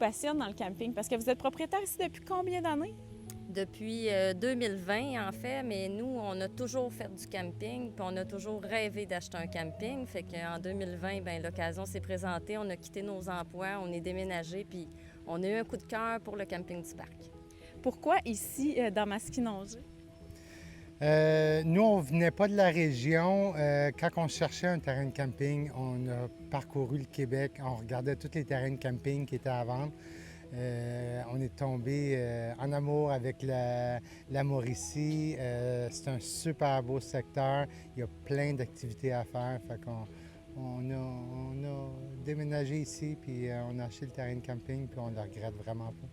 passionne dans le camping? Parce que vous êtes propriétaire ici depuis combien d'années? Depuis 2020, en fait, mais nous, on a toujours fait du camping, puis on a toujours rêvé d'acheter un camping. Fait qu'en 2020, bien, l'occasion s'est présentée, on a quitté nos emplois, on est déménagé, puis on a eu un coup de cœur pour le camping du parc. Pourquoi ici, dans Masquinongé? Nous, on venait pas de la région. Quand on cherchait un terrain de camping, on a parcouru le Québec, on regardait tous les terrains de camping qui étaient à vendre. On est tombé en amour avec la Mauricie. C'est un super beau secteur. Il y a plein d'activités à faire. Fait qu'on on a déménagé ici, puis on a acheté le terrain de camping, puis on le regrette vraiment pas.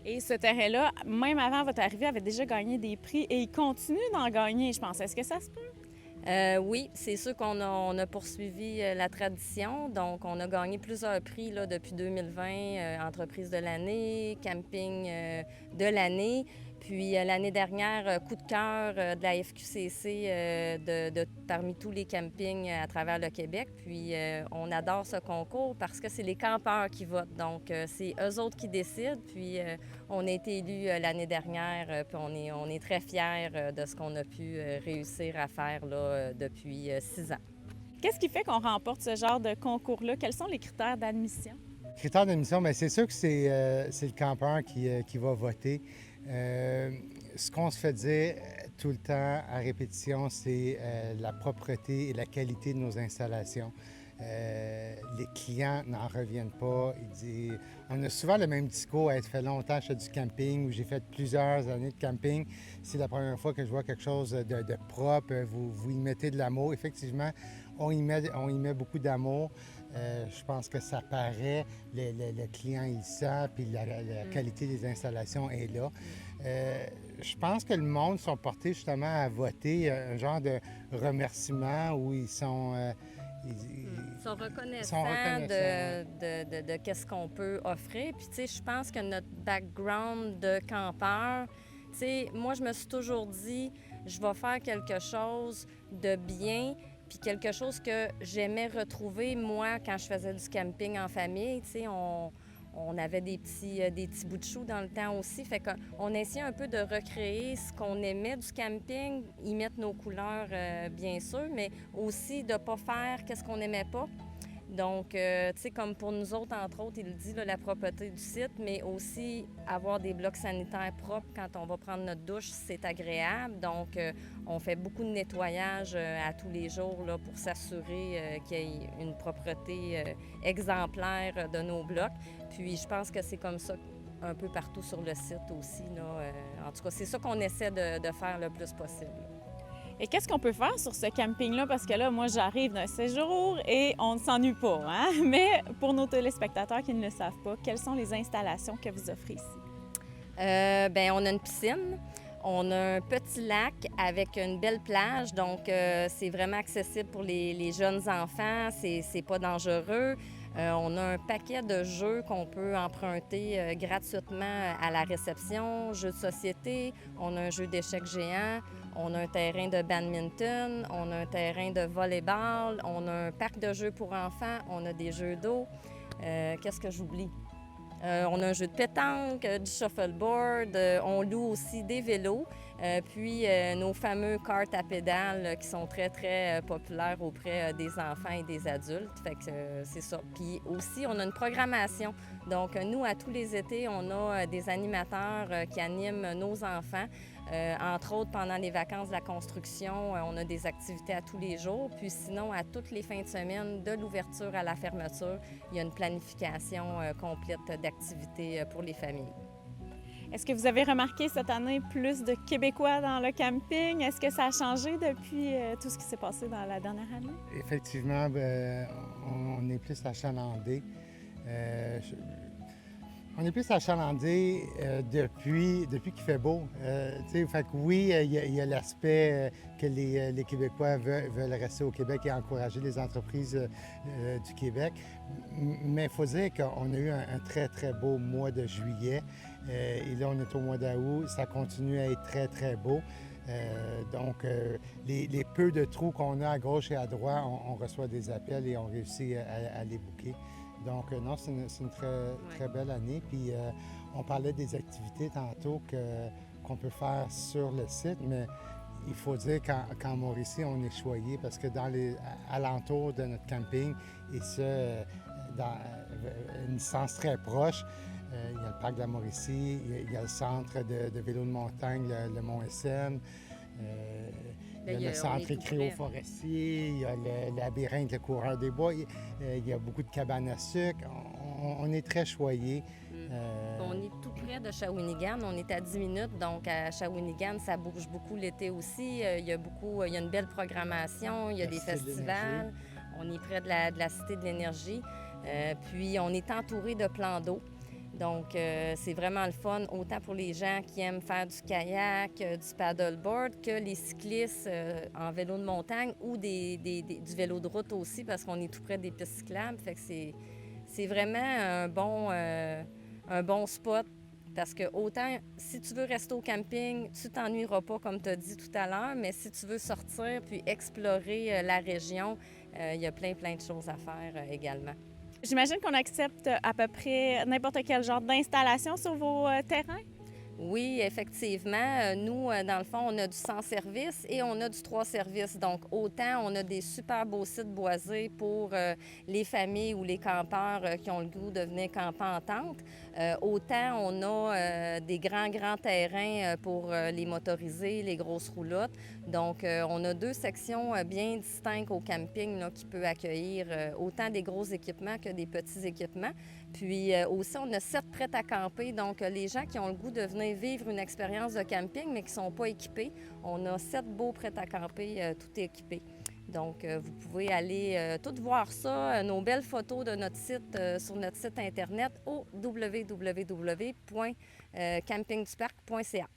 Et ce terrain-là, même avant votre arrivée, avait déjà gagné des prix et il continue d'en gagner, je pense. Est-ce que ça se peut? Oui, c'est sûr qu'on a poursuivi la tradition. Donc, on a gagné plusieurs prix là, depuis 2020, entreprise de l'année, camping de l'année. Puis l'année dernière, coup de cœur de la FQCC parmi tous les campings à travers le Québec. Puis on adore ce concours parce que c'est les campeurs qui votent. Donc, c'est eux autres qui décident. Puis on a été élus l'année dernière, puis on est très fiers de ce qu'on a pu réussir à faire là, depuis 6 ans. Qu'est-ce qui fait qu'on remporte ce genre de concours-là? Quels sont les critères d'admission? Critères d'admission, bien, c'est sûr que c'est le campeur qui va voter. Ce qu'on se fait dire tout le temps à répétition, c'est la propreté et la qualité de nos installations. Les clients n'en reviennent pas. On a souvent le même discours. Ça fait longtemps que je fais du camping ou j'ai fait plusieurs années de camping. C'est la première fois que je vois quelque chose de propre. Vous y mettez de l'amour. Effectivement, on y met beaucoup d'amour. Je pense que ça paraît, le client il sent, puis la qualité des installations est là. Je pense que le monde sont portés justement à voter un genre de remerciement où ils sont... Ils sont reconnaissants de qu'est-ce qu'on peut offrir. Puis, tu sais, je pense que notre background de campeur, tu sais, moi, je me suis toujours dit, je vais faire quelque chose de bien, puis quelque chose que j'aimais retrouver, moi, quand je faisais du camping en famille. Tu sais, on avait des petits bouts de chou dans le temps aussi. Fait qu'on essayait un peu de recréer ce qu'on aimait du camping, y mettre nos couleurs, bien sûr, mais aussi de ne pas faire qu'est-ce qu'on n'aimait pas. Donc, tu sais, comme pour nous autres, entre autres, il dit là, la propreté du site, mais aussi avoir des blocs sanitaires propres quand on va prendre notre douche, c'est agréable. Donc, on fait beaucoup de nettoyage à tous les jours là, pour s'assurer qu'il y ait une propreté exemplaire de nos blocs. Puis, je pense que c'est comme ça un peu partout sur le site aussi. Là. En tout cas, c'est ça qu'on essaie de faire le plus possible. Et qu'est-ce qu'on peut faire sur ce camping-là? Parce que là, moi, j'arrive d'un séjour et on ne s'ennuie pas, hein? Mais pour nos téléspectateurs qui ne le savent pas, quelles sont les installations que vous offrez ici? Bien, on a une piscine. On a un petit lac avec une belle plage, donc c'est vraiment accessible pour les jeunes enfants. C'est pas dangereux. On a un paquet de jeux qu'on peut emprunter gratuitement à la réception, jeux de société. On a un jeu d'échecs géant. On a un terrain de badminton, on a un terrain de volleyball, on a un parc de jeux pour enfants, on a des jeux d'eau. Qu'est-ce que j'oublie? On a un jeu de pétanque, du shuffleboard, on loue aussi des vélos, puis nos fameux karts à pédales qui sont très, très populaires auprès des enfants et des adultes. Fait que c'est ça. Puis aussi, on a une programmation. Donc, nous, à tous les étés, on a des animateurs qui animent nos enfants. Entre autres, pendant les vacances de la construction, on a des activités à tous les jours. Puis sinon, à toutes les fins de semaine, de l'ouverture à la fermeture, il y a une planification complète d'activités pour les familles. Est-ce que vous avez remarqué cette année plus de Québécois dans le camping? Est-ce que ça a changé depuis tout ce qui s'est passé dans la dernière année? Effectivement, on est plus achalandés. On est plus achalandés depuis qu'il fait beau. Fait que oui, il y a l'aspect que les Québécois veulent rester au Québec et encourager les entreprises du Québec. Mais il faut dire qu'on a eu un très, très beau mois de juillet. Et là, on est au mois d'août. Ça continue à être très, très beau. Donc, les peu de trous qu'on a à gauche et à droite, on reçoit des appels et on réussit à les booker. Donc, non, c'est une très belle année. Puis, on parlait des activités tantôt qu'on peut faire sur le site, mais il faut dire qu'en Mauricie, on est choyé parce que dans les alentours de notre camping, et ce, dans une distance très proche, il y a le parc de la Mauricie, il y a le centre de vélo de montagne, le Mont SM, il y a le centre écréo-forestier, il y a le labyrinthe, le coureur des bois, il y a beaucoup de cabanes à sucre. On est très choyés. On est tout près de Shawinigan. On est à 10 minutes, donc à Shawinigan, ça bouge beaucoup l'été aussi. Il y a une belle programmation, il y a des festivals. On est près de la Cité de l'Énergie. Puis, on est entouré de plans d'eau. Donc, c'est vraiment le fun, autant pour les gens qui aiment faire du kayak, du paddleboard, que les cyclistes en vélo de montagne ou du vélo de route aussi, parce qu'on est tout près des pistes cyclables. Fait que c'est vraiment un bon spot. Parce que autant, si tu veux rester au camping, tu t'ennuieras pas, comme tu as dit tout à l'heure, mais si tu veux sortir puis explorer la région, il y a plein de choses à faire également. J'imagine qu'on accepte à peu près n'importe quel genre d'installation sur vos terrains? Oui, effectivement. Nous, dans le fond, on a du sans-service et on a du 3 services. Donc, autant on a des super beaux sites boisés pour les familles ou les campeurs qui ont le goût de venir camper en tente, autant on a des grands terrains pour les motorisés, les grosses roulottes. Donc, on a 2 sections bien distinctes au camping là, qui peut accueillir autant des gros équipements que des petits équipements. Puis aussi, on a 7 prêts à camper. Donc, les gens qui ont le goût de venir vivre une expérience de camping, mais qui ne sont pas équipés, on a 7 beaux prêts à camper, tout équipés. Donc, vous pouvez aller tout voir ça, nos belles photos de notre site sur notre site Internet au www.campingduparc.ca.